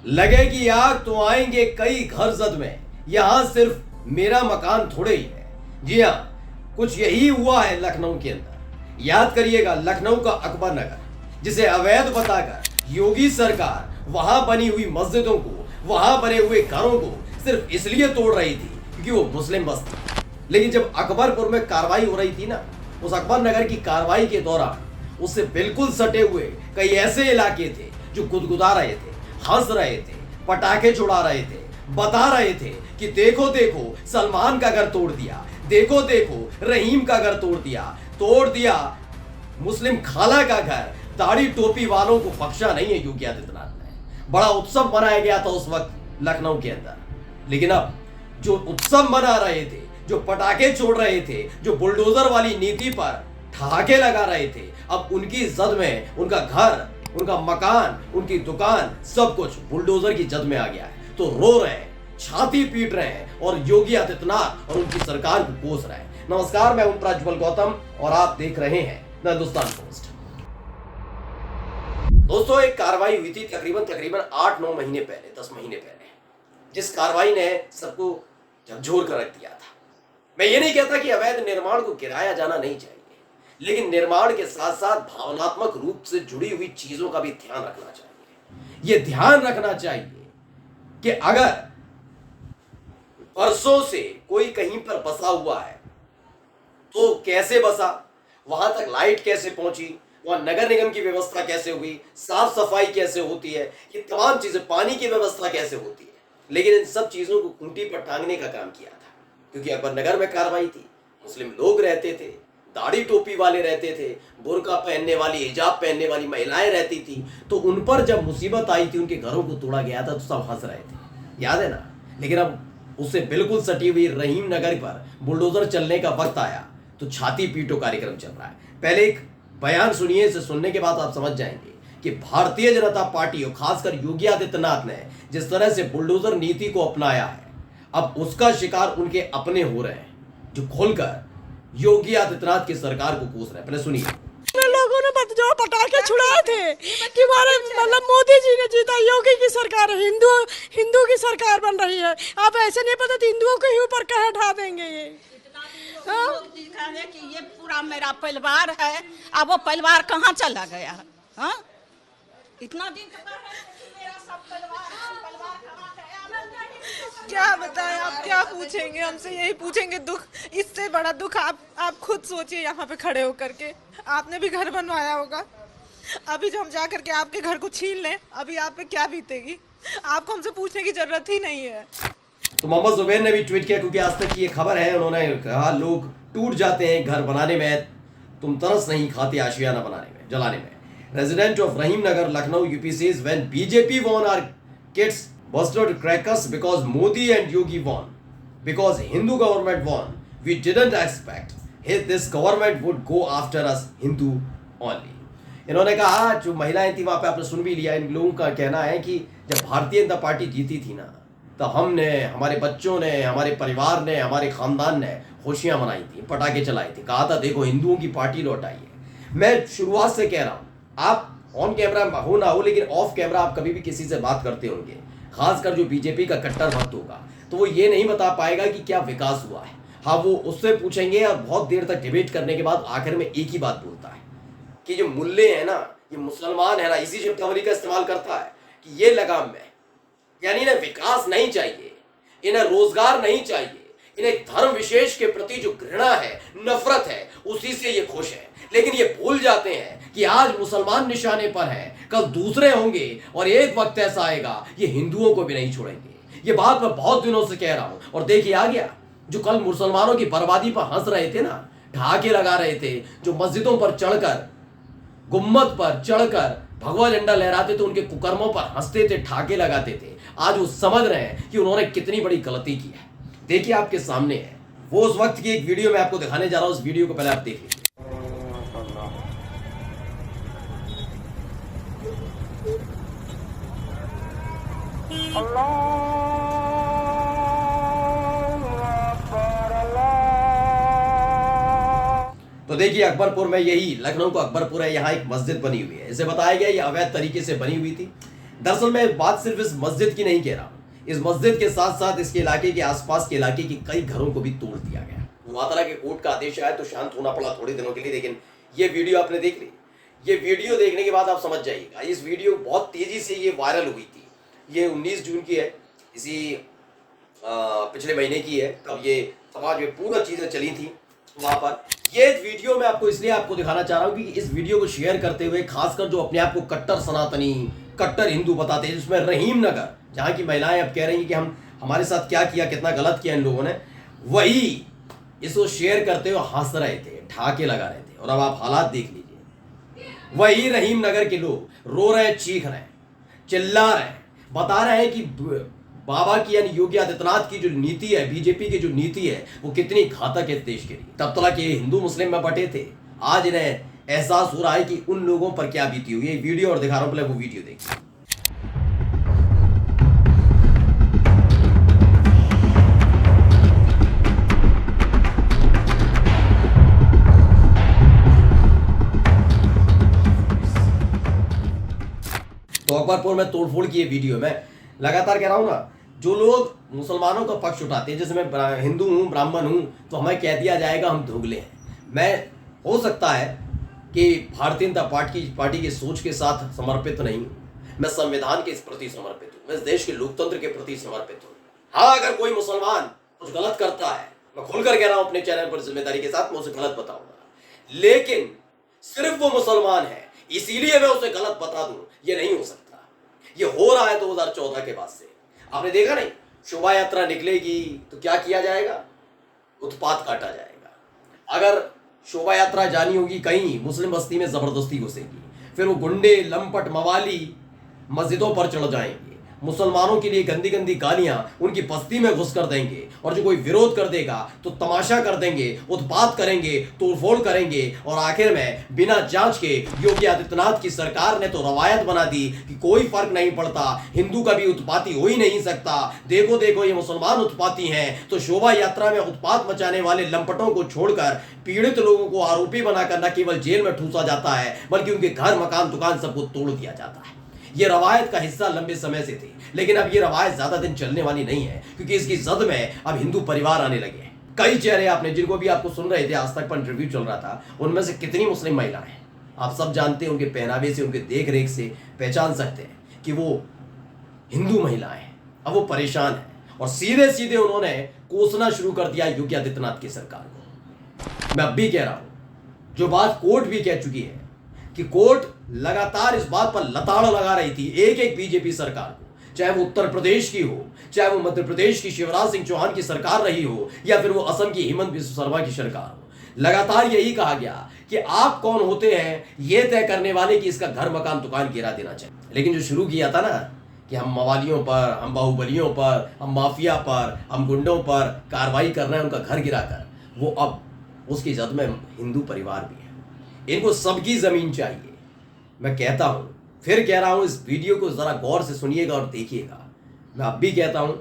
लगेगी आग तो आएंगे कई घर जद में, यहां सिर्फ मेरा मकान थोड़े ही है। जी हाँ, कुछ यही हुआ है लखनऊ के अंदर। याद करिएगा लखनऊ का अकबर नगर, जिसे अवैध बताकर योगी सरकार वहां बनी हुई मस्जिदों को, वहां बने हुए घरों को सिर्फ इसलिए तोड़ रही थी क्योंकि वो मुस्लिम बस्ती। लेकिन जब अकबरपुर में कार्रवाई हो रही थी ना, उस अकबर नगर की कार्रवाई के दौरान उससे बिल्कुल सटे हुए कई ऐसे इलाके थे जो गुदगुदा रहे थे, हंस रहे थे, पटाखे छुड़ा रहे थे, बता रहे थे कि देखो देखो सलमान का घर तोड़ दिया, देखो देखो रहीम का घर तोड़ दिया मुस्लिम खाला का घर। दाढ़ी टोपी वालों को बख्शा नहीं है योगी आदित्यनाथ ने। बड़ा उत्सव मनाया गया था उस वक्त लखनऊ के अंदर, लेकिन अब जो उत्सव मना रहे थे, जो पटाखे छोड़ रहे थे, जो बुलडोजर वाली नीति पर ठहाके लगा रहे थे, अब उनकी जद में उनका घर, उनका मकान, उनकी दुकान, सब कुछ बुलडोजर की जद में आ गया है। तो रो रहे हैं, छाती पीट रहे हैं और योगी आदित्यनाथ और उनकी सरकार को कोस रहे हैं। नमस्कार, मैं हूं प्रज्वल गौतम और आप देख रहे हैं हिंदुस्तान पोस्ट। दोस्तों, एक कार्रवाई हुई थी तकरीबन 8-9 महीने पहले, 10 महीने पहले, जिस कार्रवाई ने सबको झकझोर कर रख दिया था। मैं ये नहीं कहता कि अवैध निर्माण को गिराया जाना नहीं चाहिए, लेकिन निर्माण के साथ साथ भावनात्मक रूप से जुड़ी हुई चीजों का भी ध्यान रखना चाहिए। यह ध्यान रखना चाहिए कि अगर वर्षों से कोई कहीं पर बसा हुआ है तो कैसे बसा, वहां तक लाइट कैसे पहुंची, वहां नगर निगम की व्यवस्था कैसे हुई, साफ सफाई कैसे होती है, ये तमाम चीजें, पानी की व्यवस्था कैसे होती है। लेकिन इन सब चीजों को खूंटी पर टांगने का काम किया था, क्योंकि अकबर नगर में कार्रवाई थी, मुस्लिम लोग रहते थे, दाढ़ी टोपी वाले रहते थे, बुर्का पहनने वाली, हिजाब पहनने वाली महिलाएं रहती थी। तो उन पर जब मुसीबत आई थी, उनके घरों को तोड़ा गया था तो सब हंस रहे थे, याद है ना। लेकिन अब उससे बिल्कुल सटी हुई रहीम नगर पर बुलडोजर चलने का वक्त आया तो छाती पीटो कार्यक्रम चल रहा है। पहले एक बयान सुनिए, इसे सुनने के बाद आप समझ जाएंगे कि भारतीय जनता पार्टी और खासकर योगी आदित्यनाथ ने जिस तरह से बुलडोजर नीति को अपनाया है, अब उसका शिकार उनके अपने हो रहे हैं, जो खोलकर योगी आदित्यनाथ की सरकार को कोस रहे हैं। पहले सुनिए। लोगों ने जो पटाखे छुड़ाए थे कि हमारे मतलब मोदी जी ने जीता, योगी की सरकार है, हिंदू की सरकार बन रही है। आप ऐसे नहीं पता तो हिंदुओं के ही ऊपर कहे ढा देंगे ये। कि ये पूरा मेरा परिवार है, अब वो परिवार कहाँ चला गया? हाँ, इतना दिन मेरा सब परिवार कहाँ गया? क्या बताएं, आप क्या पूछेंगे हमसे? यही पूछेंगे दुख, इससे बड़ा दुख आप खुद सोचिए। यहाँ पे खड़े होकर के आपने भी घर बनवाया होगा, अभी जो हम जा करके आपके घर को छीन लें, अभी आप पे क्या बीतेगी? आपको हमसे पूछने की जरूरत ही नहीं है। तो मोहम्मद जुबैर ने भी ट्वीट किया, क्योंकि आज तक की ये खबर है, उन्होंने कहा लोग टूट जाते हैं घर बनाने में, तुम तरस नहीं खाते आशियाना बनाने में, जलाने में। Resident of Rahim Nagar Lucknow UP says when BJP won our kids busted crackers because Modi and Yogi won, because Hindu government won, we didn't expect this government would go after us Hindu only। इन्होंने कहा, जो महिलाएं थी वहां पे, आपने सुन भी लिया, इन लोगों का कहना है कि जब भारतीय जनता पार्टी जीती थी ना, तो हमने, हमारे बच्चों ने, हमारे परिवार ने, हमारे खानदान ने खुशियां मनाई थी, पटाखे चलाए थे, कहा था देखो हिंदुओं की पार्टी लौट आई है। मैं शुरुआत से कह रहा हूं, आप ऑन कैमरा हो ना हो, लेकिन ऑफ कैमरा आप कभी भी किसी से बात करते होंगे, खासकर जो बीजेपी का कट्टर भक्त होगा, तो वो ये नहीं बता पाएगा कि क्या विकास हुआ है। हाँ, वो उससे पूछेंगे और बहुत देर तक डिबेट करने के बाद आखिर में एक ही बात बोलता है कि जो मुल्ले हैं ना, ये मुसलमान है ना, इसी शब्दावली का इस्तेमाल करता है कि ये लगाम में, यानी इन्हें विकास नहीं चाहिए, इन्हें रोजगार नहीं चाहिए, इन्हें धर्म विशेष के प्रति जो घृणा है, नफरत है, उसी से ये खुश है। लेकिन ये भूल जाते हैं कि आज मुसलमान निशाने पर हैं, कल दूसरे होंगे और एक वक्त ऐसा आएगा ये हिंदुओं को भी नहीं छोड़ेंगे। ये बात मैं बहुत दिनों से कह रहा हूं और देखिए आ गया। जो कल मुसलमानों की बर्बादी पर हंस रहे थे ना, ढाके लगा रहे थे, जो मस्जिदों पर चढ़कर, गुम्मद पर चढ़कर भगवा झंडा लहराते थे, उनके कुकर्मों पर हंसते थे, ठाके लगाते थे, आज वो समझ रहे हैं कि उन्होंने कितनी बड़ी गलती की है। देखिए आपके सामने है वो उस वक्त की एक वीडियो मैं आपको दिखाने जा रहा हूं। उस वीडियो को पहले आप देख लीजिए। तो देखिए अकबरपुर में, यही लखनऊ का अकबरपुर है, यहाँ एक मस्जिद बनी हुई है। इसे बताया गया ये अवैध तरीके से बनी हुई थी। दरअसल मैं बात सिर्फ इस मस्जिद की नहीं कह रहा हूं, इस मस्जिद के साथ साथ इसके इलाके के आसपास के इलाके के कई घरों को भी तोड़ दिया गया। अल्लाह ताला के कोर्ट का आदेश आया तो शांत होना पड़ा थोड़े दिनों के लिए, लेकिन ये वीडियो आपने देख ली। ये वीडियो देखने के बाद आप समझ जाइएगा, इस वीडियो बहुत तेजी से ये वायरल हुई थी। ये 19 जून की है, इसी पिछले महीने की है, तब ये समाज में पूरा चीज़ें चली थी वहाँ पर। ये वीडियो मैं आपको इसलिए आपको दिखाना चाह रहा हूँ कि इस वीडियो को शेयर करते हुए खासकर जो अपने आप को कट्टर सनातनी, कट्टर हिंदू बताते हैं, जिसमें रहीम नगर जहाँ की महिलाएं अब कह रही हैं कि हमारे साथ क्या किया, कितना गलत किया इन लोगों ने, वही इसको शेयर करते हुए हंस रहे थे, ठाके लगा रहे थे। और अब आप हालात देख लीजिए, वही रहीम नगर के लोग रो रहे हैं, चीख रहे हैं, चिल्ला रहे हैं, बता रहे हैं कि बाबा की यानी योगी आदित्यनाथ की जो नीति है, बीजेपी की जो नीति है, वो कितनी घातक है देश के लिए। तब तक ये हिंदू मुस्लिम में बटे थे, आज इन्हें एहसास हो रहा है कि उन लोगों पर क्या बीती हुई है। वीडियो और दिखा रहा हूं, पहले वो वीडियो देखिए। तो अकबरपुर में तोड़फोड़ की ये वीडियो में लगातार कह रहा हूं ना, जो लोग मुसलमानों का पक्ष उठाते हैं, जैसे मैं हिंदू हूं, ब्राह्मण हूं, तो हमें कह दिया जाएगा हम धुगले हैं। मैं हो सकता है कि भारतीय जनता पार्टी की सोच के साथ समर्पित नहीं हूं, मैं संविधान के प्रति समर्पित हूं, मैं इस देश के लोकतंत्र के प्रति समर्पित हूं। हाँ, अगर कोई मुसलमान कुछ गलत करता है, मैं खुलकर कह रहा हूं अपने चैनल पर जिम्मेदारी के साथ, मैं उसे गलत बताऊंगा, लेकिन सिर्फ वो मुसलमान है इसीलिए मैं उसे गलत बता दूं, ये नहीं हो सकता। ये हो रहा है 2014 के बाद से। आपने देखा नहीं, शोभा यात्रा निकलेगी तो क्या किया जाएगा, उत्पात काटा जाएगा। अगर शोभा यात्रा जानी होगी कहीं मुस्लिम बस्ती में, जबरदस्ती घुसेगी, फिर वो गुंडे, लंपट, मवाली मस्जिदों पर चढ़ जाएंगे, मुसलमानों के लिए गंदी गंदी गालियां उनकी बस्ती में घुस कर देंगे, और जो कोई विरोध कर देगा तो तमाशा कर देंगे, उत्पात करेंगे, तोड़फोड़ करेंगे, और आखिर में बिना जांच के योगी आदित्यनाथ की सरकार ने तो रवायत बना दी कि कोई फर्क नहीं पड़ता, हिंदू का भी उत्पाती हो ही नहीं सकता, देखो देखो ये मुसलमान उत्पाती हैं। तो शोभा यात्रा में उत्पात मचाने वाले लंपटों को छोड़कर पीड़ित लोगों को आरोपी बनाकर न केवल जेल में ठूसा जाता है, बल्कि उनके घर, मकान, दुकान सबको तोड़ दिया जाता है। ये रवायत का हिस्सा लंबे समय से थी, लेकिन अब ये रवायत ज्यादा दिन चलने वाली नहीं है, क्योंकि इसकी जद में अब हिंदू परिवार आने लगे हैं। कई चेहरे आपने, जिनको भी आपको सुन रहे थे, आज तक पर इंटरव्यू चल रहा था, उनमें से कितनी मुस्लिम महिलाएं हैं आप सब जानते हैं, उनके पहनावे से, उनके देख रेख से पहचान सकते हैं कि वो हिंदू महिलाएं हैं। अब वो परेशान है और सीधे सीधे उन्होंने कोसना शुरू कर दिया योगी आदित्यनाथ की सरकार को। मैं अब भी कह रहा हूं, जो बात कोर्ट भी कह चुकी है कि कोर्ट लगातार इस बात पर लताड़ लगा रही थी एक एक बीजेपी सरकार को, चाहे वो उत्तर प्रदेश की हो, चाहे वो मध्य प्रदेश की शिवराज सिंह चौहान की सरकार रही हो, या फिर वो असम की हेमंत बिस्व शर्मा की सरकार हो। लगातार यही कहा गया कि आप कौन होते हैं ये तय करने वाले कि इसका घर, मकान, दुकान गिरा देना चाहिए। लेकिन जो शुरू किया था ना कि हम मवालियों पर, हम बाहुबलियों पर, हम माफिया पर, हम गुंडों पर कार्रवाई कर रहे हैं उनका घर गिराकर, वो अब उसकी जद में हिंदू परिवार भी है। इनको सबकी जमीन चाहिए। मैं कहता हूं, फिर कह रहा हूं, इस वीडियो को जरा गौर से सुनिएगा और देखिएगा। मैं अब भी कहता हूं,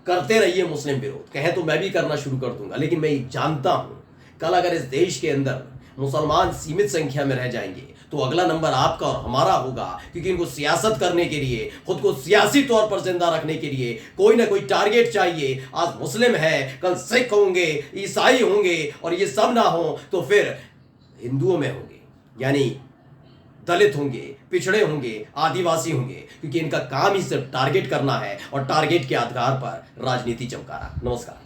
करते रहिए मुस्लिम विरोध, कहें तो मैं भी करना शुरू कर दूंगा, लेकिन मैं जानता हूं कल अगर इस देश के अंदर मुसलमान सीमित संख्या में रह जाएंगे तो अगला नंबर आपका और हमारा होगा, क्योंकि इनको सियासत करने के लिए, खुद को सियासी तौर पर जिंदा रखने के लिए कोई ना कोई टारगेट चाहिए। आज मुस्लिम है, कल सिख होंगे, ईसाई होंगे, और ये सब ना हो तो फिर हिंदुओं में होंगे, यानी दलित होंगे, पिछड़े होंगे, आदिवासी होंगे, क्योंकि इनका काम ही सिर्फ टारगेट करना है और टारगेट के आधार पर राजनीति चमकाना। नमस्कार।